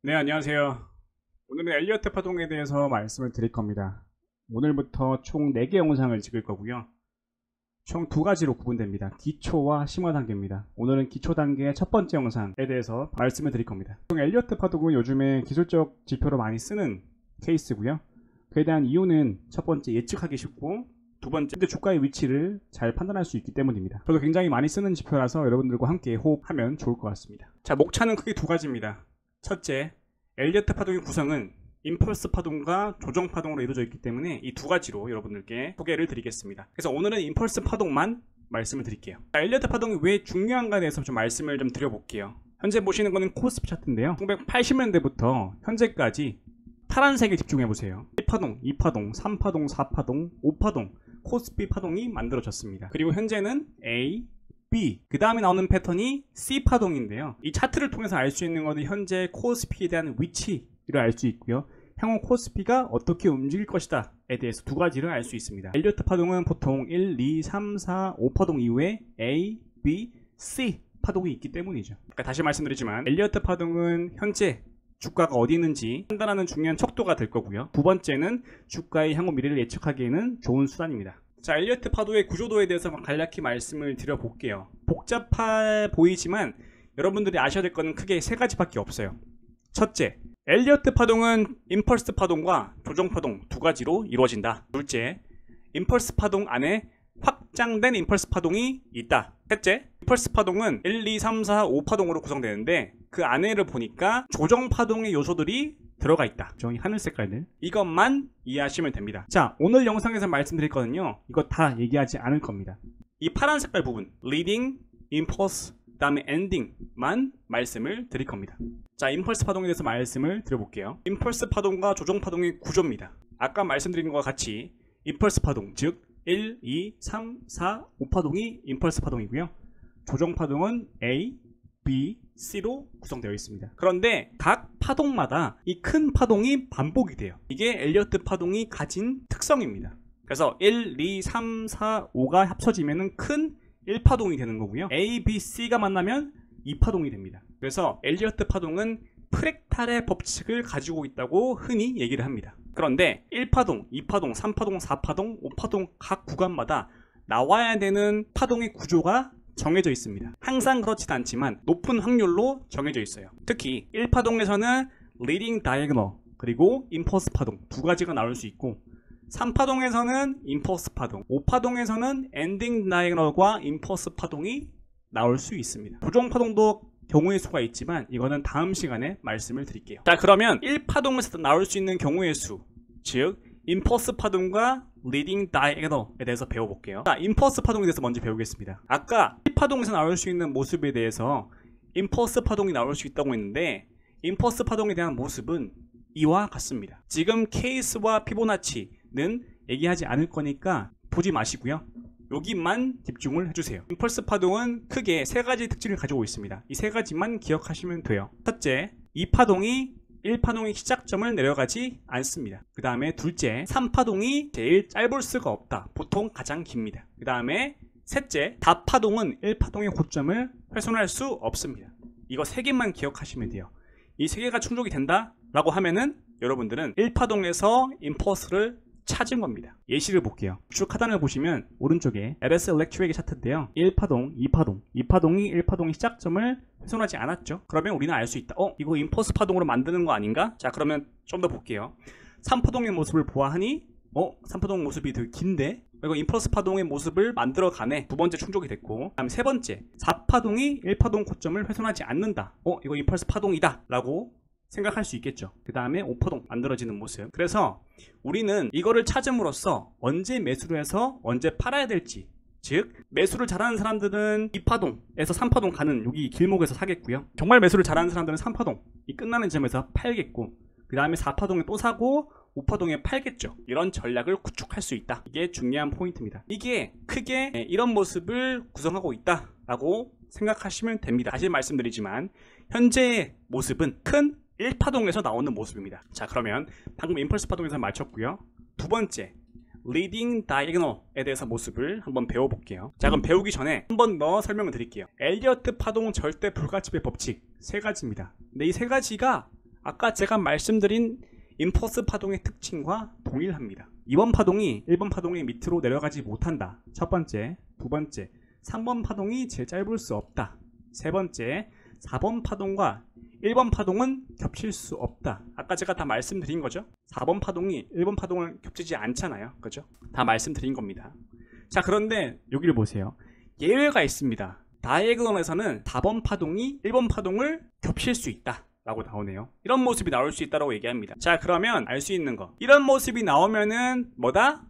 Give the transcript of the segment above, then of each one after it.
네, 안녕하세요. 오늘은 엘리어트 파동에 대해서 말씀을 드릴 겁니다. 오늘부터 총 4개 영상을 찍을 거고요. 총 2가지로 구분됩니다. 기초와 심화 단계입니다. 오늘은 기초 단계의 첫 번째 영상에 대해서 말씀을 드릴 겁니다. 엘리어트 파동은 요즘에 기술적 지표로 많이 쓰는 케이스고요. 그에 대한 이유는 첫 번째, 예측하기 쉽고, 두 번째, 주가의 위치를 잘 판단할 수 있기 때문입니다. 저도 굉장히 많이 쓰는 지표라서 여러분들과 함께 호흡하면 좋을 것 같습니다. 자, 목차는 크게 2가지입니다. 첫째, 엘리어트 파동의 구성은 임펄스 파동과 조정 파동으로 이루어져 있기 때문에 이 2가지로 여러분들께 소개를 드리겠습니다. 그래서 오늘은 임펄스 파동만 말씀을 드릴게요. 자, 엘리어트 파동이 왜 중요한가에 대해서 좀 말씀을 좀 드려볼게요. 현재 보시는 거는 코스피 차트인데요. 1980년대부터 현재까지 파란색에 집중해보세요. 1파동, 2파동, 3파동, 4파동, 5파동, 코스피 파동이 만들어졌습니다. 그리고 현재는 A, B, 그 다음에 나오는 패턴이 C 파동인데요. 이 차트를 통해서 알 수 있는 것은 현재 코스피에 대한 위치를 알 수 있고요. 향후 코스피가 어떻게 움직일 것이다 에 대해서 2가지를 알 수 있습니다. 엘리어트 파동은 보통 1, 2, 3, 4, 5파동 이후에 A, B, C 파동이 있기 때문이죠. 그러니까 다시 말씀드리지만 엘리어트 파동은 현재 주가가 어디 있는지 판단하는 중요한 척도가 될 거고요. 두 번째는 주가의 향후 미래를 예측하기에는 좋은 수단입니다. 자, 엘리어트 파도의 구조도에 대해서 간략히 말씀을 드려볼게요. 복잡해 보이지만 여러분들이 아셔야 될 거는 크게 3가지밖에 없어요. 첫째, 엘리어트 파동은 임펄스 파동과 조정 파동 2가지로 이루어진다. 둘째, 임펄스 파동 안에 확장된 임펄스 파동이 있다. 셋째, 임펄스 파동은 1, 2, 3, 4, 5파동으로 구성되는데 그 안에를 보니까 조정 파동의 요소들이 들어가 있다. 저기 하늘 색깔들, 이것만 이해하시면 됩니다. 자, 오늘 영상에서 말씀드릴 거는요, 이거 다 얘기하지 않을 겁니다. 이 파란 색깔 부분, leading, impulse, 그 다음에 ending만 말씀을 드릴 겁니다. 자, 임펄스 파동에 대해서 말씀을 드려볼게요. 임펄스 파동과 조정 파동의 구조입니다. 아까 말씀드린 것과 같이 임펄스 파동, 즉 1, 2, 3, 4, 5파동이 임펄스 파동이고요. 조정 파동은 A, B, C로 구성되어 있습니다. 그런데 각 파동마다 이 큰 파동이 반복이 돼요. 이게 엘리어트 파동이 가진 특성입니다. 그래서 1, 2, 3, 4, 5가 합쳐지면 큰 1파동이 되는 거고요. A, B, C가 만나면 2파동이 됩니다. 그래서 엘리어트 파동은 프랙탈의 법칙을 가지고 있다고 흔히 얘기를 합니다. 그런데 1파동, 2파동, 3파동, 4파동, 5파동 각 구간마다 나와야 되는 파동의 구조가 정해져 있습니다. 항상 그렇진 않지만 높은 확률로 정해져 있어요. 특히 1파동에서는 leading diagonal 그리고 impulse 파동 2가지가 나올 수 있고, 3파동에서는 impulse 파동, 5파동에서는 ending diagonal과 impulse 파동이 나올 수 있습니다. 조정 파동도 경우의 수가 있지만 이거는 다음 시간에 말씀을 드릴게요. 자, 그러면 1파동에서 나올 수 있는 경우의 수, 즉 임펄스 파동과 리딩 다이애고널에 대해서 배워볼게요. 자, 임펄스 파동에 대해서 먼저 배우겠습니다. 아까 1파동에서 나올 수 있는 모습에 대해서 임펄스 파동이 나올 수 있다고 했는데, 임펄스 파동에 대한 모습은 이와 같습니다. 지금 케이스와 피보나치는 얘기하지 않을 거니까 보지 마시고요. 여기만 집중을 해주세요. 임펄스 파동은 크게 3가지 특징을 가지고 있습니다. 이 3가지만 기억하시면 돼요. 첫째, 2파동이 1파동의 시작점을 내려가지 않습니다. 그 다음에 둘째, 3파동이 제일 짧을 수가 없다. 보통 가장 깁니다. 그 다음에 셋째, 다파동은 1파동의 고점을 훼손할 수 없습니다. 이거 3개만 기억하시면 돼요. 이 3개가 충족이 된다 라고 하면은 여러분들은 1파동에서 임펄스를 찾은 겁니다. 예시를 볼게요. 쭉 하단을 보시면 오른쪽에 LS 일렉트릭의 차트인데요. 1파동, 2파동, 2파동이 1파동의 시작점을 훼손하지 않았죠. 그러면 우리는 알 수 있다. 이거 임펄스 파동으로 만드는 거 아닌가? 자, 그러면 좀 더 볼게요. 3파동의 모습을 보아하니 3파동 모습이 되게 긴데 이거 임펄스 파동의 모습을 만들어가네. 2번째 충족이 됐고, 다음 3번째, 4파동이 1파동 고점을 훼손하지 않는다. 이거 임펄스 파동이다 라고 생각할 수 있겠죠. 그 다음에 5파동 만들어지는 모습. 그래서 우리는 이거를 찾음으로써 언제 매수를 해서 언제 팔아야 될지, 즉 매수를 잘하는 사람들은 2파동에서 3파동 가는 여기 길목에서 사겠고요. 정말 매수를 잘하는 사람들은 3파동이 끝나는 점에서 팔겠고, 그 다음에 4파동에 또 사고 5파동에 팔겠죠. 이런 전략을 구축할 수 있다. 이게 중요한 포인트입니다. 이게 크게 이런 모습을 구성하고 있다 라고 생각하시면 됩니다. 다시 말씀드리지만 현재의 모습은 큰 1파동에서 나오는 모습입니다. 자, 그러면 방금 임펄스 파동에서 마쳤고요. 두 번째, leading diagonal에 대해서 모습을 한번 배워볼게요. 자, 그럼 배우기 전에 한 번 더 설명을 드릴게요. 엘리어트 파동 절대 불가침의 법칙 3가지입니다. 근데 이 3가지가 아까 제가 말씀드린 임펄스 파동의 특징과 동일합니다. 2번 파동이 1번 파동의 밑으로 내려가지 못한다. 첫 번째, 두 번째, 3번 파동이 제일 짧을 수 없다. 세 번째, 4번 파동과 1번 파동은 겹칠 수 없다. 아까 제가 다 말씀드린 거죠. 4번 파동이 1번 파동을 겹치지 않잖아요. 그죠? 다 말씀드린 겁니다. 자, 그런데 여기를 보세요. 예외가 있습니다. 다이애고널에서는 4번 파동이 1번 파동을 겹칠 수 있다 라고 나오네요. 이런 모습이 나올 수 있다고 얘기합니다. 자, 그러면 알 수 있는 거, 이런 모습이 나오면은 뭐다?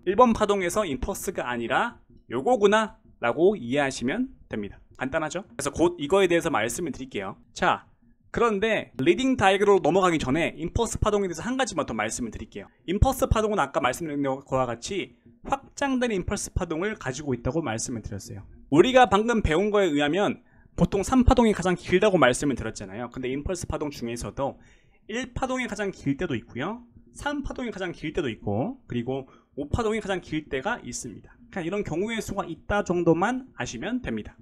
1번 파동에서 임펄스가 아니라 요거구나 라고 이해하시면 됩니다. 간단하죠? 그래서 곧 이거에 대해서 말씀을 드릴게요. 자, 그런데 리딩 다이애고널로 넘어가기 전에 임펄스 파동에 대해서 한 가지만 더 말씀을 드릴게요. 임펄스 파동은 아까 말씀드린 것과 같이 확장된 임펄스 파동을 가지고 있다고 말씀을 드렸어요. 우리가 방금 배운 거에 의하면 보통 3파동이 가장 길다고 말씀을 드렸잖아요. 근데 임펄스 파동 중에서도 1파동이 가장 길 때도 있고요, 3파동이 가장 길 때도 있고, 그리고 5파동이 가장 길 때가 있습니다. 그냥 이런 경우의 수가 있다 정도만 아시면 됩니다.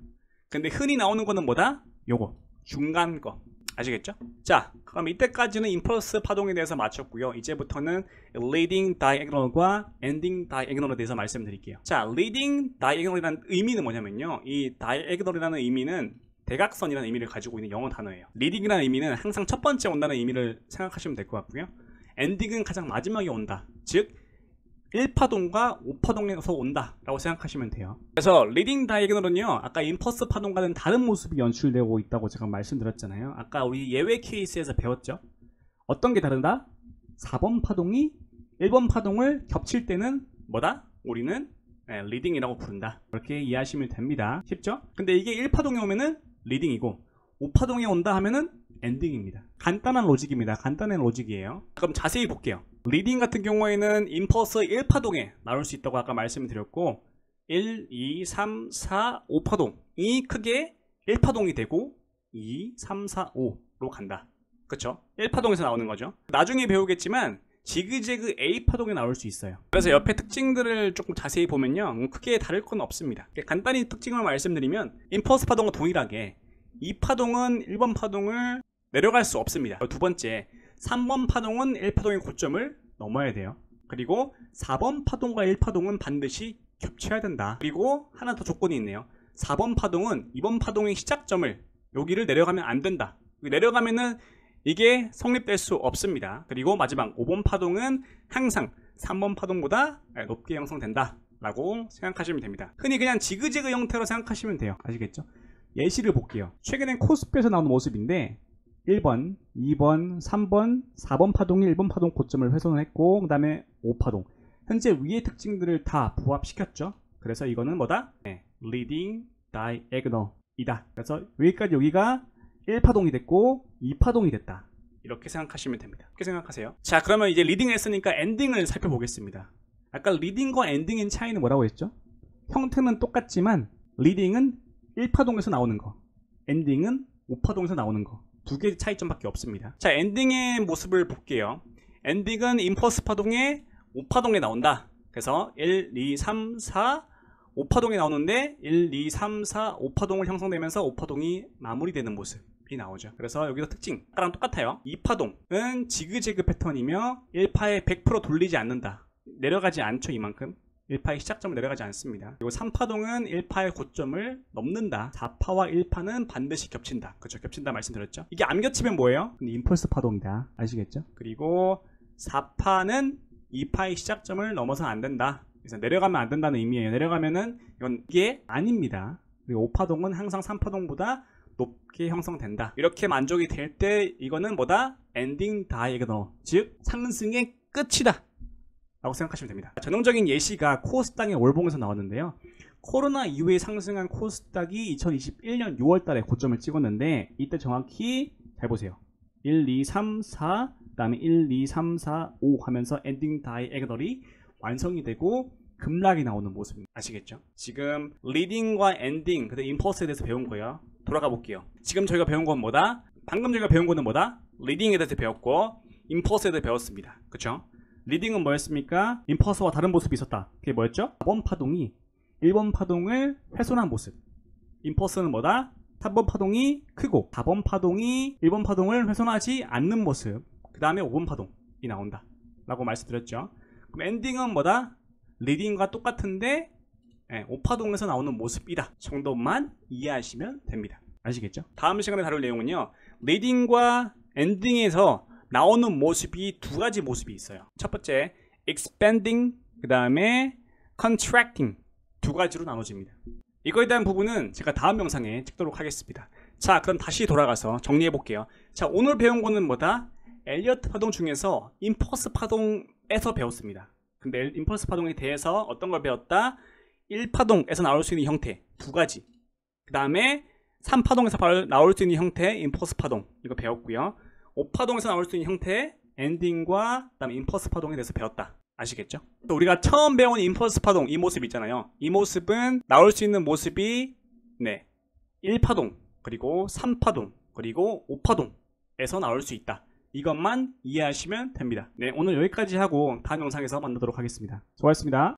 근데 흔히 나오는 거는 뭐다? 요거 중간 거 아시겠죠? 자, 그럼 이때까지는 임펄스 파동에 대해서 마쳤고요. 이제부터는 leading diagonal과 ending diagonal에 대해서 말씀드릴게요. 자, leading diagonal이라는 의미는 뭐냐면요, 이 diagonal이라는 의미는 대각선이라는 의미를 가지고 있는 영어 단어예요. leading이라는 의미는 항상 첫 번째 온다는 의미를 생각하시면 될 것 같고요, ending은 가장 마지막에 온다, 즉 1파동과 5파동에서 온다 라고 생각하시면 돼요. 그래서 리딩 다이애고널은요, 아까 임펄스 파동과는 다른 모습이 연출되고 있다고 제가 말씀드렸잖아요. 아까 우리 예외 케이스에서 배웠죠. 어떤 게 다르다? 4번 파동이 1번 파동을 겹칠 때는 뭐다? 우리는 리딩이라고 부른다. 그렇게 이해하시면 됩니다. 쉽죠? 근데 이게 1파동에 오면은 리딩이고 5파동에 온다 하면은 엔딩입니다. 간단한 로직입니다. 간단한 로직이에요. 그럼 자세히 볼게요. 리딩 같은 경우에는 임펄스 1파동에 나올 수 있다고 아까 말씀을 드렸고, 1, 2, 3, 4, 5파동이 크게 1파동이 되고 2, 3, 4, 5로 간다. 그쵸? 1파동에서 나오는 거죠. 나중에 배우겠지만 지그재그 A파동에 나올 수 있어요. 그래서 옆에 특징들을 조금 자세히 보면요, 크게 다를 건 없습니다. 간단히 특징을 말씀드리면 임펄스 파동과 동일하게 2파동은 1번 파동을 내려갈 수 없습니다. 두 번째, 3번 파동은 1파동의 고점을 넘어야 돼요. 그리고 4번 파동과 1파동은 반드시 겹쳐야 된다. 그리고 하나 더 조건이 있네요. 4번 파동은 2번 파동의 시작점을 여기를 내려가면 안 된다. 내려가면은 이게 성립될 수 없습니다. 그리고 마지막 5번 파동은 항상 3번 파동보다 높게 형성된다 라고 생각하시면 됩니다. 흔히 그냥 지그재그 형태로 생각하시면 돼요. 아시겠죠? 예시를 볼게요. 최근에 코스피에서 나오는 모습인데 1번, 2번, 3번, 4번 파동이 1번 파동 고점을 훼손을 했고, 그 다음에 5파동. 현재 위의 특징들을 다 부합시켰죠. 그래서 이거는 뭐다? leading diagonal이다. 그래서 여기까지 여기가 1파동이 됐고 2파동이 됐다. 이렇게 생각하시면 됩니다. 이렇게 생각하세요. 자, 그러면 이제 리딩을 했으니까 엔딩을 살펴보겠습니다. 아까 리딩과 엔딩의 차이는 뭐라고 했죠? 형태는 똑같지만 리딩은 1파동에서 나오는 거, 엔딩은 5파동에서 나오는 거, 두 개의 차이점밖에 없습니다. 자, 엔딩의 모습을 볼게요. 엔딩은 임펄스 파동에 5파동에 나온다. 그래서 1, 2, 3, 4, 5파동이 나오는데 1, 2, 3, 4, 5파동을 형성되면서 5파동이 마무리되는 모습이 나오죠. 그래서 여기서 특징 아까랑 똑같아요. 2파동은 지그재그 패턴이며 1파에 100% 돌리지 않는다. 내려가지 않죠. 이만큼 1파의 시작점을 내려가지 않습니다. 그리고 3파동은 1파의 고점을 넘는다. 4파와 1파는 반드시 겹친다. 그렇죠? 겹친다 말씀드렸죠. 이게 안 겹치면 뭐예요? 근데 임펄스 파동이다. 아시겠죠? 그리고 4파는 2파의 시작점을 넘어서는 안 된다. 그래서 내려가면 안 된다는 의미예요. 내려가면은 이게 아닙니다. 그리고 5파동은 항상 3파동보다 높게 형성된다. 이렇게 만족이 될 때 이거는 뭐다? 엔딩 다이애고널, 즉 상승의 끝이다 라고 생각하시면 됩니다. 전형적인 예시가 코스닥의 월봉에서 나왔는데요. 코로나 이후에 상승한 코스닥이 2021년 6월 달에 고점을 찍었는데, 이때 정확히 잘 보세요. 1, 2, 3, 4, 그 다음에 1, 2, 3, 4, 5 하면서 엔딩 다이애고널이 완성이 되고 급락이 나오는 모습 아시겠죠? 지금 리딩과 엔딩, 그다음 임펄스에 대해서 배운 거예요. 돌아가 볼게요. 지금 저희가 배운 건 뭐다? 방금 저희가 배운 거는 뭐다? 리딩에 대해서 배웠고 임펄스에 대해서 배웠습니다. 그쵸? 리딩은 뭐였습니까? 임펄스와 다른 모습이 있었다. 그게 뭐였죠? 4번 파동이 1번 파동을 훼손한 모습. 임펄스는 뭐다? 3번 파동이 크고 4번 파동이 1번 파동을 훼손하지 않는 모습, 그 다음에 5번 파동이 나온다 라고 말씀드렸죠. 그럼 엔딩은 뭐다? 리딩과 똑같은데 5파동에서 나오는 모습이다 정도만 이해하시면 됩니다. 아시겠죠? 다음 시간에 다룰 내용은요, 리딩과 엔딩에서 나오는 모습이 두 가지 모습이 있어요. 첫 번째 expanding, 그 다음에 contracting, 두 가지로 나눠집니다. 이거에 대한 부분은 제가 다음 영상에 찍도록 하겠습니다. 자, 그럼 다시 돌아가서 정리해 볼게요. 자, 오늘 배운 거는 뭐다? 엘리어트 파동 중에서 임펄스 파동에서 배웠습니다. 근데 임펄스 파동에 대해서 어떤 걸 배웠다? 1파동에서 나올 수 있는 형태 두 가지, 그 다음에 3파동에서 나올 수 있는 형태 임펄스 파동, 이거 배웠고요. 5파동에서 나올 수 있는 형태 엔딩과 그 다음에 임펄스 파동에 대해서 배웠다. 아시겠죠? 또 우리가 처음 배운 임펄스 파동, 이 모습 있잖아요. 이 모습은 나올 수 있는 모습이 1파동, 그리고 3파동, 그리고 5파동에서 나올 수 있다. 이것만 이해하시면 됩니다. 네, 오늘 여기까지 하고 다음 영상에서 만나도록 하겠습니다. 수고하셨습니다.